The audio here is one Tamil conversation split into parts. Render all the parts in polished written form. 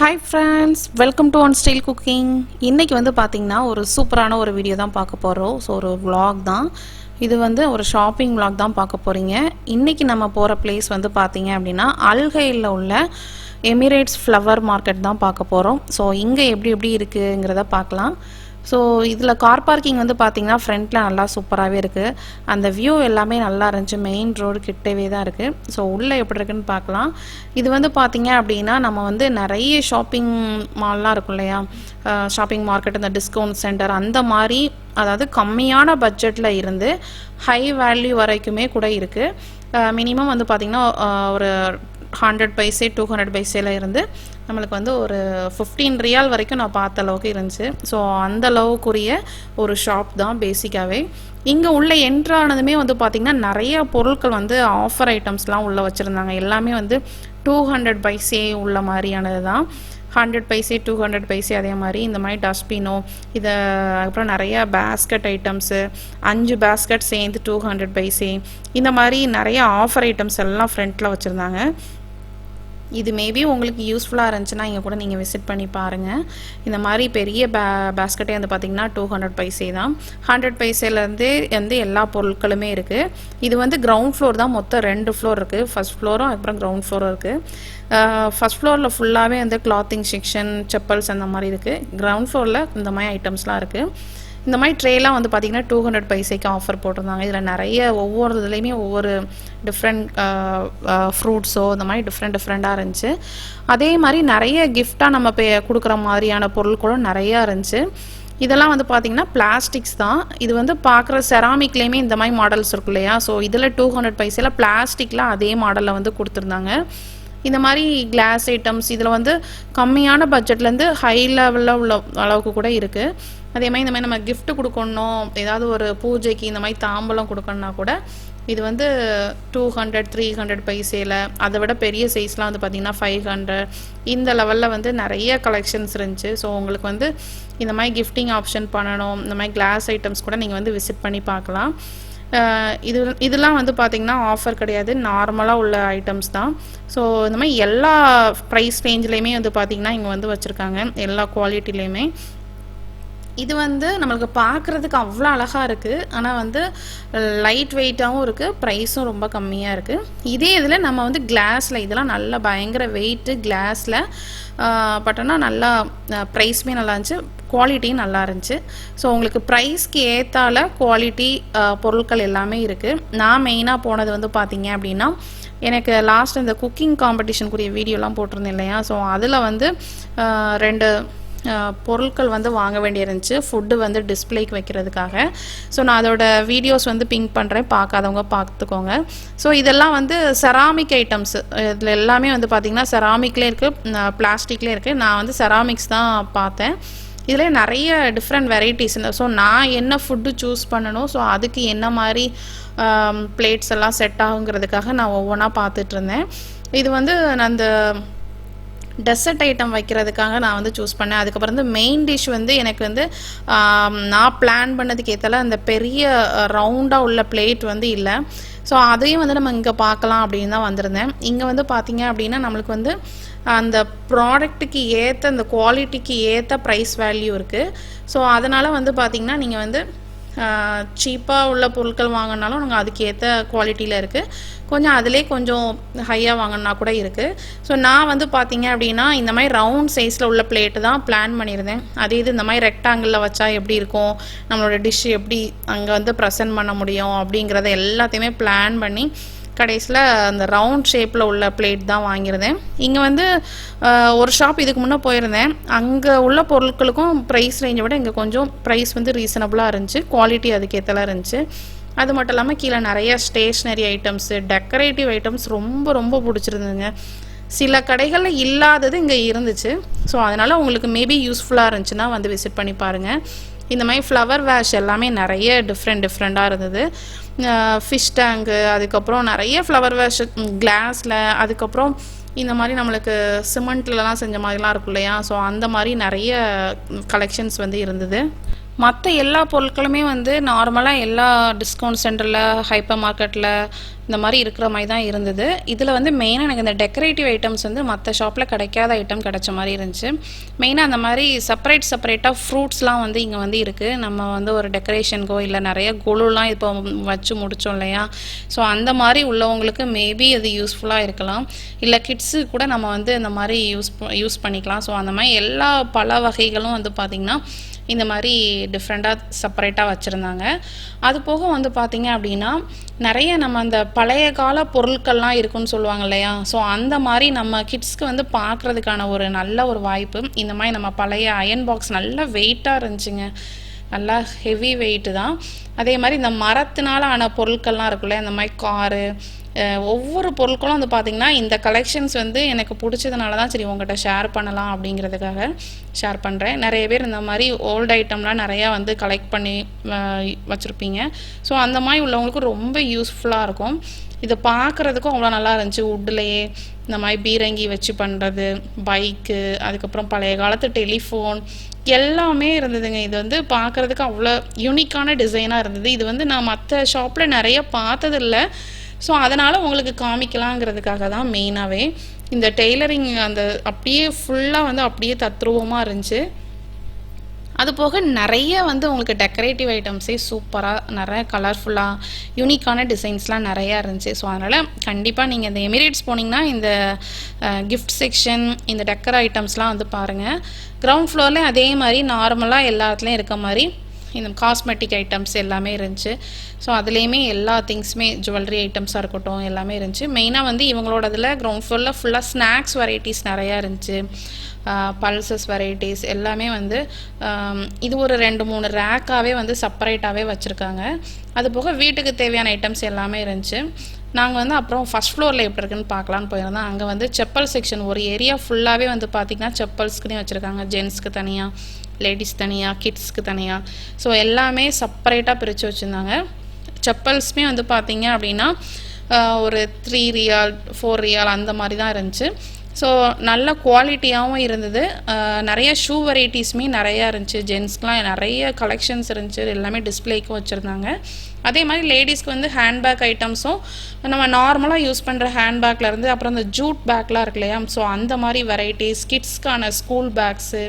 Hi friends, welcome to On Style Cooking. இன்னைக்கு வந்து பாத்தீங்கன்னா ஒரு சூப்பரான ஒரு வீடியோ தான் பார்க்க போறோம். ஸோ ஒரு vlog தான். இது வந்து ஒரு ஷாப்பிங் vlog தான் பார்க்க போறீங்க. இன்னைக்கு நம்ம போற பிளேஸ் வந்து பாத்தீங்க அப்படின்னா அல்கைல்ல உள்ள எமிரேட்ஸ் ஃப்ளவர் மார்க்கெட் தான் பார்க்க போறோம். ஸோ இங்க எப்படி இருக்குங்கிறத பார்க்கலாம். ஸோ இதில் கார் பார்க்கிங் வந்து பார்த்தீங்கன்னா ஃப்ரண்ட்டில் நல்லா சூப்பராகவே இருக்குது. அந்த வியூ எல்லாமே நல்லா இருந்துச்சு. மெயின் ரோடு கிட்டவே தான் இருக்குது. ஸோ உள்ளே எப்படி இருக்குன்னு பார்க்கலாம். இது வந்து பார்த்தீங்க அப்படின்னா நம்ம வந்து நிறைய ஷாப்பிங் மால்லாம் இருக்கும் இல்லையா, ஷாப்பிங் மார்க்கெட், இந்த டிஸ்கவுண்ட் சென்டர் அந்த மாதிரி, அதாவது கம்மியான பட்ஜெட்டில் இருந்து ஹை வேல்யூ வரைக்குமே கூட இருக்குது. மினிமம் வந்து பார்த்திங்கன்னா ஒரு 100 பைசே 200 பைசேல இருந்து நம்மளுக்கு வந்து ஒரு 15 ரியால் வரைக்கும் நான் பார்த்த அளவுக்கு இருந்துச்சு. ஸோ அந்த அளவுக்குரிய ஒரு ஷாப் தான் பேசிக்காகவே. இங்கே உள்ள என்ட்ரானதுமே வந்து பார்த்திங்கன்னா நிறைய பொருட்கள் வந்து ஆஃபர் ஐட்டம்ஸ்லாம் உள்ளே வச்சுருந்தாங்க. எல்லாமே வந்து 200 பைசே உள்ள மாதிரியானது தான். 100 பைசே 200 பைசே, அதே மாதிரி இந்த மாதிரி டஸ்ட்பினோ, இதை அப்புறம் நிறைய பேஸ்கட் ஐட்டம்ஸு, 5 பேஸ்கட் சேர்ந்து 200 பைசே, இந்த மாதிரி நிறைய ஆஃபர் ஐட்டம்ஸ் எல்லாம் ஃப்ரண்ட்டில் வச்சுருந்தாங்க. இது மேபி உங்களுக்கு யூஸ்ஃபுல்லாக இருந்துச்சுன்னா இங்கே கூட நீங்கள் விசிட் பண்ணி பாருங்கள். இந்த மாதிரி பெரிய பேஸ்கெட்டே வந்து பார்த்திங்கன்னா 200 பைசே தான். 100 பைசேலேருந்தே வந்து எல்லா பொருட்களுமே இருக்குது. இது வந்து கிரவுண்ட் ஃப்ளோர் தான். மொத்தம் 2 ஃப்ளோர் இருக்குது. ஃபர்ஸ்ட் ஃப்ளோரும் அப்புறம் கிரவுண்ட் ஃப்ளோரும் இருக்குது. ஃபர்ஸ்ட் ஃப்ளோரில் ஃபுல்லாகவே வந்து கிளாத்திங் செக்ஷன், செப்பல்ஸ் அந்த மாதிரி இருக்குது. கிரவுண்ட் ஃப்ளோரில் இந்த மாதிரி ஐட்டம்ஸ்லாம் இருக்குது. இந்த மாதிரி ட்ரேலாம் வந்து பார்த்திங்கன்னா 200 பைசேக்கு ஆஃபர் போட்டிருந்தாங்க. இதில் நிறைய ஒவ்வொரு இதுலேயுமே ஒவ்வொரு டிஃப்ரெண்ட் ஃப்ரூட்ஸோ இந்த மாதிரி டிஃப்ரெண்ட்டாக இருந்துச்சு. அதே மாதிரி நிறைய கிஃப்டாக நம்ம கொடுக்குற மாதிரியான பொருள் கூட நிறையா இருந்துச்சு. இதெல்லாம் வந்து பார்த்திங்கன்னா பிளாஸ்டிக்ஸ் தான். இது வந்து பார்க்குற செராமிக்லேயுமே இந்த மாதிரி மாடல்ஸ் இருக்கும் இல்லையா. ஸோ இதில் 200 பைசேல பிளாஸ்டிக்கில் அதே மாடலில் வந்து கொடுத்துருந்தாங்க. இந்த மாதிரி கிளாஸ் ஐட்டம்ஸ் இதில் வந்து கம்மியான பட்ஜெட்லேருந்து ஹை லெவலில் உள்ள அளவுக்கு கூட இருக்குது. அதே மாதிரி இந்த மாதிரி நம்ம கிஃப்ட் கொடுக்கணும், ஏதாவது ஒரு பூஜைக்கு இந்த மாதிரி தாம்பலம் கொடுக்கணுன்னா கூட இது வந்து 200 300 பைசேல, அதை விட பெரிய சைஸ்லாம் வந்து பார்த்திங்கன்னா 500, இந்த லெவலில் வந்து நிறைய கலெக்ஷன்ஸ் இருந்துச்சு. ஸோ உங்களுக்கு வந்து இந்த மாதிரி கிஃப்டிங் ஆப்ஷன் பண்ணணும், இந்த மாதிரி கிளாஸ் ஐட்டம்ஸ் கூட நீங்கள் வந்து விசிட் பண்ணி பார்க்கலாம். இதெல்லாம் வந்து பார்த்திங்கன்னா ஆஃபர் கிடையாது, நார்மலாக உள்ள ஐட்டம்ஸ் தான். ஸோ இந்த மாதிரி எல்லா ப்ரைஸ் ரேஞ்சிலையுமே வந்து பார்த்திங்கன்னா இங்கே வந்து வச்சுருக்காங்க, எல்லா குவாலிட்டிலையுமே. இது வந்து நம்மளுக்கு பார்க்குறதுக்கு அவ்வளோ அழகாக இருக்குது. ஆனால் வந்து லைட் வெயிட்டாகவும் இருக்குது, ப்ரைஸும் ரொம்ப கம்மியாக இருக்குது. இதே இதில் நம்ம வந்து கிளாஸில், இதெல்லாம் நல்லா பயங்கர வெயிட்டு கிளாஸில், பட் ஆனால் நல்லா ப்ரைஸுமே நல்லா இருந்துச்சு, குவாலிட்டியும் நல்லா இருந்துச்சு. ஸோ உங்களுக்கு ப்ரைஸ்க்கு ஏற்றால குவாலிட்டி பொருட்கள் எல்லாமே இருக்குது. நான் மெயினாக போனது வந்து பார்த்திங்க அப்படின்னா, எனக்கு லாஸ்ட் இந்த குக்கிங் காம்படிஷனுக்குரிய வீடியோலாம் போட்டிருந்தேன் இல்லையா. ஸோ அதில் வந்து 2 பொருட்கள் வந்து வாங்க வேண்டியிருந்துச்சு, ஃபுட்டு வந்து டிஸ்பிளேக்கு வைக்கிறதுக்காக. ஸோ நான் அதோட வீடியோஸ் வந்து பிங்க் பண்ணுறேன், பார்க்காதவங்க பார்த்துக்கோங்க. ஸோ இதெல்லாம் வந்து செராமிக் ஐட்டம்ஸு. இதில் எல்லாமே வந்து பார்த்திங்கன்னா செராமிக்லேயே இருக்குது, பிளாஸ்டிக்லேயே இருக்குது. நான் வந்து செராமிக்ஸ் தான் பார்த்தேன். இதில் நிறைய டிஃப்ரெண்ட் வெரைட்டிஸ். ஸோ நான் என்ன ஃபுட்டு சூஸ் பண்ணணும், ஸோ அதுக்கு என்ன மாதிரி பிளேட்ஸ் எல்லாம் செட் ஆகுங்கிறதுக்காக நான் ஒவ்வொன்றா பார்த்துட்ருந்தேன். இது வந்து நான் அந்த டெசர்ட் ஐட்டம் வைக்கிறதுக்காக நான் வந்து சூஸ் பண்ணேன். அதுக்கப்புறம் வந்து மெயின் டிஷ் வந்து எனக்கு வந்து நான் பிளான் பண்ணதுக்கு ஏற்றால அந்த பெரிய ரவுண்டாக உள்ள பிளேட் வந்து இல்லை. ஸோ அதையும் வந்து நம்ம இங்கே பார்க்கலாம் அப்படின்னு தான் வந்திருந்தேன். இங்கே வந்து பார்த்திங்க அப்படின்னா நம்மளுக்கு வந்து அந்த ப்ராடக்ட்டுக்கு ஏற்ற, அந்த குவாலிட்டிக்கு ஏற்ற ப்ரைஸ் வேல்யூ இருக்குது. ஸோ அதனால் வந்து பார்த்திங்கன்னா நீங்கள் வந்து சீப்பாக உள்ள பொருட்கள் வாங்கினாலும் நாங்கள் அதுக்கு ஏற்ற குவாலிட்டியில் இருக்குது. கொஞ்சம் அதிலே கொஞ்சம் ஹையாக வாங்கினா கூட இருக்குது. ஸோ நான் வந்து பார்த்திங்க அப்படின்னா இந்த மாதிரி ரவுண்ட் சைஸில் உள்ள பிளேட்டு தான் பிளான் பண்ணியிருந்தேன். அதே இது இந்த மாதிரி ரெக்டாங்கிளில் வச்சா எப்படி இருக்கும், நம்மளோட டிஷ் எப்படி அங்கே வந்து ப்ரெசென்ட் பண்ண முடியும் அப்படிங்கிறத எல்லாத்தையுமே பிளான் பண்ணி கடைசியில் அந்த ரவுண்ட் ஷேப்பில் உள்ள பிளேட் தான் வாங்கியிருந்தேன். இங்கே வந்து ஒரு ஷாப் இதுக்கு முன்னே போயிருந்தேன். அங்கே உள்ள பொருட்களுக்கும் ப்ரைஸ் ரேஞ்சை விட இங்கே கொஞ்சம் ப்ரைஸ் வந்து ரீசனபுளாக இருந்துச்சு, குவாலிட்டி அதுக்கேற்றலாம் இருந்துச்சு. அது மட்டும் இல்லாமல் கீழே நிறைய ஸ்டேஷ்னரி ஐட்டம்ஸு, டெக்கரேட்டிவ் ஐட்டம்ஸ் ரொம்ப பிடிச்சிருந்துங்க. சில கடைகளில் இல்லாதது இங்கே இருந்துச்சு. ஸோ அதனால் உங்களுக்கு மேபி யூஸ்ஃபுல்லாக இருந்துச்சுன்னா வந்து விசிட் பண்ணி பாருங்கள். இந்த மாதிரி ஃப்ளவர் வேஷ் எல்லாமே நிறைய டிஃப்ரெண்ட்டாக இருந்தது. ஃபிஷ் டேங்கு, அதுக்கப்புறம் நிறைய ஃப்ளவர் வேஷ் கிளாஸில், அதுக்கப்புறம் இந்த மாதிரி நம்மளுக்கு சிமெண்ட்லலாம் செஞ்ச மாதிரிலாம் இருக்கும் இல்லையா. ஸோ அந்த மாதிரி நிறைய கலெக்ஷன்ஸ் வந்து இருந்தது. மற்ற எல்லா பொருட்களுமே வந்து நார்மலாக எல்லா டிஸ்கவுண்ட் சென்டரில் ஹைப்பர் மார்க்கெட்டில் இந்த மாதிரி இருக்கிற மாதிரி தான் இருந்தது. இதில் வந்து மெயினாக எனக்கு இந்த டெக்கரேட்டிவ் ஐட்டம்ஸ் வந்து மற்ற ஷாப்பில் கிடைக்காத ஐட்டம் கிடைச்ச மாதிரி இருந்துச்சு. மெயினாக அந்த மாதிரி செப்பரேட்டாக ஃப்ரூட்ஸ்லாம் வந்து இங்கே வந்து இருக்குது. நம்ம வந்து ஒரு டெக்கரேஷனுக்கோ இல்லை நிறைய கொலுலாம் இப்போ வச்சு முடித்தோம் இல்லையா, ஸோ அந்த மாதிரி உள்ளவங்களுக்கு மேபி அது யூஸ்ஃபுல்லாக இருக்கலாம். இல்லை கிட்ஸு கூட நம்ம வந்து இந்த மாதிரி யூஸ் பண்ணிக்கலாம். ஸோ அந்த மாதிரி எல்லா பழ வகைகளும் வந்து பார்த்திங்கன்னா இந்த மாதிரி டிஃப்ரெண்ட்டாக செப்பரேட்டாக வச்சுருந்தாங்க. அது போக வந்து பார்த்திங்க அப்படின்னா நிறைய நம்ம அந்த பழைய கால பொருட்கள்லாம் இருக்குன்னு சொல்லுவாங்க இல்லையா, ஸோ அந்த மாதிரி நம்ம கிட்ஸ்க்கு வந்து பார்க்குறதுக்கான ஒரு நல்ல ஒரு வாய்ப்பு. இந்த மாதிரி நம்ம பழைய அயன் பாக்ஸ் நல்ல வெயிட்டாக இருந்துச்சுங்க, நல்லா ஹெவி வெயிட்டு தான். அதே மாதிரி இந்த மரத்தினால ஆன பொருட்கள்லாம் இருக்குல்ல, இந்த மாதிரி காரு, ஒவ்வொரு பொருட்களும் வந்து பார்த்திங்கன்னா இந்த கலெக்ஷன்ஸ் வந்து எனக்கு பிடிச்சதுனால தான் சரி உங்கள்கிட்ட ஷேர் பண்ணலாம் அப்படிங்கிறதுக்காக ஷேர் பண்ணுறேன். நிறைய பேர் இந்த மாதிரி ஓல்டு ஐட்டம்லாம் நிறையா வந்து கலெக்ட் பண்ணி வச்சுருப்பீங்க. ஸோ அந்த மாதிரி உள்ளவங்களுக்கு ரொம்ப யூஸ்ஃபுல்லாக இருக்கும். இதை பார்க்குறதுக்கும் அவ்வளோ நல்லா இருந்துச்சு. வுட்லேயே இந்த மாதிரி பீரங்கி வச்சு பண்ணுறது, பைக்கு, அதுக்கப்புறம் பழைய காலத்து டெலிஃபோன் எல்லாமே இருந்ததுங்க. இது வந்து பார்க்குறதுக்கு அவ்வளோ யூனிக்கான டிசைனாக இருந்தது. இது வந்து நான் மற்ற ஷாப்பில் நிறைய பார்த்ததில்ல. ஸோ அதனால் உங்களுக்கு காமிக்கலாங்கிறதுக்காக தான் மெயினாகவே இந்த டெய்லரிங் அந்த அப்படியே ஃபுல்லாக வந்து அப்படியே தத்ரூபமாக இருந்துச்சு. அது போக நிறைய வந்து உங்களுக்கு டெக்கரேட்டிவ் ஐட்டம்ஸே சூப்பராக நிறைய கலர்ஃபுல்லாக யூனிக்கான டிசைன்ஸ்லாம் நிறையா இருந்துச்சு. ஸோ அதனால் கண்டிப்பாக நீங்கள் இந்த எமிரேட்ஸ் போனீங்கன்னா இந்த கிஃப்ட் செக்ஷன், இந்த டெக்கர் ஐட்டம்ஸ்லாம் வந்து பாருங்கள். கிரவுண்ட் ஃப்ளோர்லேயும் அதே மாதிரி நார்மலாக எல்லா இடத்துலையும் இருக்க மாதிரி இந்த காஸ்மெட்டிக் ஐட்டம்ஸ் எல்லாமே இருந்துச்சு. ஸோ அதுலேயுமே எல்லா திங்ஸுமே ஜுவல்லரி ஐட்டம்ஸாக இருக்கட்டும் எல்லாமே இருந்துச்சு. மெயினாக வந்து இவங்களோட இதில் கிரவுண்ட் ஃப்ளோரில் ஃபுல்லாக ஸ்நாக்ஸ் வெரைட்டிஸ் நிறையா இருந்துச்சு, பல்சஸ் வெரைட்டிஸ் எல்லாமே வந்து இது ஒரு 2-3 ரேக்காகவே வந்து செப்பரேட்டாகவே வச்சுருக்காங்க. அது போக வீட்டுக்கு தேவையான ஐட்டம்ஸ் எல்லாமே இருந்துச்சு. நாங்கள் வந்து அப்புறம் ஃபஸ்ட் ஃப்ளோரில் எப்படி இருக்குன்னு பார்க்கலான்னு போயிருந்தோம். அங்கே வந்து செப்பல் செக்ஷன் ஒரு ஏரியா ஃபுல்லாகவே வந்து பார்த்திங்கன்னா செப்பல்ஸ்க்குனே வச்சுருக்காங்க. ஜென்ஸ்க்கு தனியாக, லேடிஸ் தனியாக, கிட்ஸ்க்கு தனியாக, ஸோ எல்லாமே செப்பரேட்டாக பிரித்து வச்சுருந்தாங்க. செப்பல்ஸுமே வந்து பார்த்திங்க அப்படின்னா ஒரு 3 ரியால் 4 ரியால் அந்த மாதிரி தான் இருந்துச்சு. ஸோ நல்ல குவாலிட்டியாகவும் இருந்தது. நிறைய ஷூ வெரைட்டிஸுமே நிறையா இருந்துச்சு. ஜென்ஸ்க்குலாம் நிறைய கலெக்ஷன்ஸ் இருந்துச்சு, எல்லாமே டிஸ்பிளேக்கும் வச்சுருந்தாங்க. அதே மாதிரி லேடிஸ்க்கு வந்து ஹேண்ட்பேக் ஐட்டம்ஸும் நம்ம நார்மலாக யூஸ் பண்ணுற ஹேண்ட்பேக்லேருந்து அப்புறம் இந்த ஜூட் பேக்லாம் இருக்கு இல்லையா, ஸோ அந்த மாதிரி வெரைட்டிஸ், கிட்ஸ்க்கான ஸ்கூல் பேக்ஸு,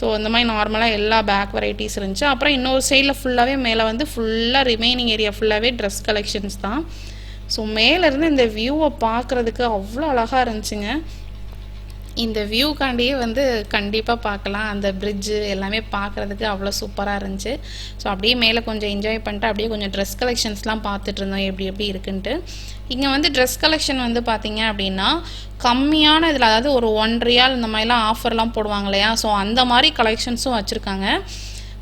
ஸோ இந்த மாதிரி நார்மலாக எல்லா பேக் வெரைட்டிஸ் இருந்துச்சு. அப்புறம் இன்னொரு சைடில் ஃபுல்லாகவே மேலே வந்து ஃபுல்லாக ரிமைனிங் ஏரியா ஃபுல்லாகவே ட்ரெஸ் கலெக்ஷன்ஸ் தான். ஸோ மேலேருந்து இந்த வியூவை பார்க்குறதுக்கு அவ்வளோ அழகாக இருந்துச்சுங்க. இந்த வியூக்காண்டியே வந்து கண்டிப்பாக பார்க்கலாம். அந்த பிரிட்ஜு எல்லாமே பார்க்குறதுக்கு அவ்வளோ சூப்பராக இருந்துச்சு. ஸோ அப்படியே மேலே கொஞ்சம் என்ஜாய் பண்ணிட்டு அப்படியே கொஞ்சம் ட்ரெஸ் கலெக்ஷன்ஸ்லாம் பார்த்துட்டு இருந்தோம் எப்படி எப்படி இருக்குன்ட்டு. இங்கே வந்து ட்ரெஸ் கலெக்ஷன் வந்து பார்த்திங்க அப்படின்னா கம்மியான இதில், அதாவது ஒரு 1 ரியால் இந்த மாதிரிலாம் ஆஃபர்லாம் போடுவாங்க இல்லையா, ஸோ அந்த மாதிரி கலெக்ஷன்ஸும் வச்சுருக்காங்க.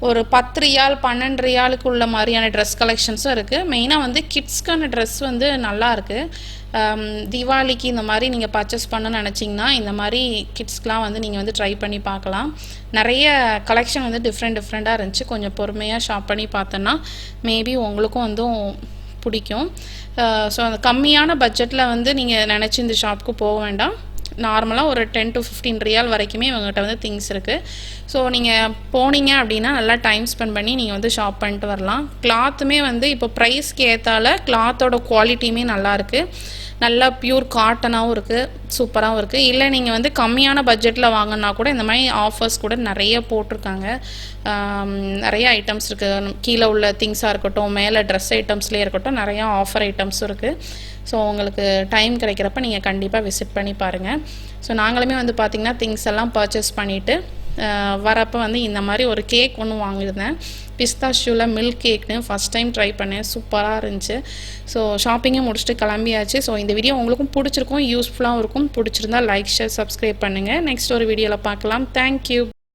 ஒரு 10 ரியால் 12 ரியாலுக்கு உள்ள மாதிரியான ட்ரெஸ் கலெக்ஷன்ஸும் இருக்குது. மெயினாக வந்து கிட்ஸ்க்கான ட்ரெஸ் வந்து நல்லாயிருக்கு. தீபாவளிக்கு இந்த மாதிரி நீங்கள் பர்ச்சேஸ் பண்ணணும்னு நினச்சிங்கன்னா இந்த மாதிரி கிட்ஸ்க்கெலாம் வந்து நீங்கள் வந்து ட்ரை பண்ணி பார்க்கலாம். நிறைய கலெக்ஷன் வந்து டிஃப்ரெண்ட்டாக இருந்துச்சு. கொஞ்சம் பொறுமையாக ஷாப் பண்ணி பார்த்தோன்னா மேபி உங்களுக்கும் வந்து பிடிக்கும். ஸோ அந்த கம்மியான பட்ஜெட்டில் வந்து நீங்கள் நினச்சி இந்த ஷாப்புக்கு போக வேண்டாம். நார்மலாக ஒரு 10 to 15 ரியால் வரைக்குமே இவங்ககிட்ட வந்து திங்ஸ் இருக்குது. ஸோ நீங்கள் போனீங்க அப்படின்னா நல்லா டைம் ஸ்பெண்ட் பண்ணி நீங்கள் வந்து ஷாப் பண்ணிட்டு வரலாம். கிளாத்துமே வந்து இப்போ ப்ரைஸ்க்கு ஏற்றால கிளாத்தோட குவாலிட்டியுமே நல்லாயிருக்கு. நல்லா பியூர் காட்டனாகவும் இருக்குது, சூப்பராகவும் இருக்குது. இல்லை நீங்கள் வந்து கம்மியான பட்ஜெட்டில் வாங்கினா கூட இந்த மாதிரி ஆஃபர்ஸ் கூட நிறைய போட்டிருக்காங்க. நிறைய ஐட்டம்ஸ் இருக்குது. கீழே உள்ள திங்ஸாக இருக்கட்டும், மேலே ட்ரெஸ் ஐட்டம்ஸ்லேயே இருக்கட்டும், நிறையா ஆஃபர் ஐட்டம்ஸும் இருக்குது. ஸோ உங்களுக்கு டைம் கிடைக்கிறப்ப நீங்கள் கண்டிப்பாக விசிட் பண்ணி பாருங்கள். ஸோ நாங்களுமே வந்து பார்த்திங்கன்னா திங்ஸ் எல்லாம் பர்ச்சேஸ் பண்ணிவிட்டு வரப்போ வந்து இந்த மாதிரி ஒரு கேக் ஒன்று வாங்கியிருந்தேன். பிஸ்தாஷியோவில் மில்க் கேக்னு ஃபஸ்ட் டைம் ட்ரை பண்ணேன், சூப்பராக இருந்துச்சு. ஸோ ஷாப்பிங்கை முடிச்சுட்டு கிளம்பியாச்சு. ஸோ இந்த வீடியோ உங்களுக்கும் பிடிச்சிருக்கும், யூஸ்ஃபுல்லாகவும் இருக்கும். பிடிச்சிருந்தா லைக், ஷேர், சப்ஸ்கிரைப் பண்ணுங்கள். நெக்ஸ்ட் ஒரு வீடியோவில் பார்க்கலாம். தேங்க்யூ.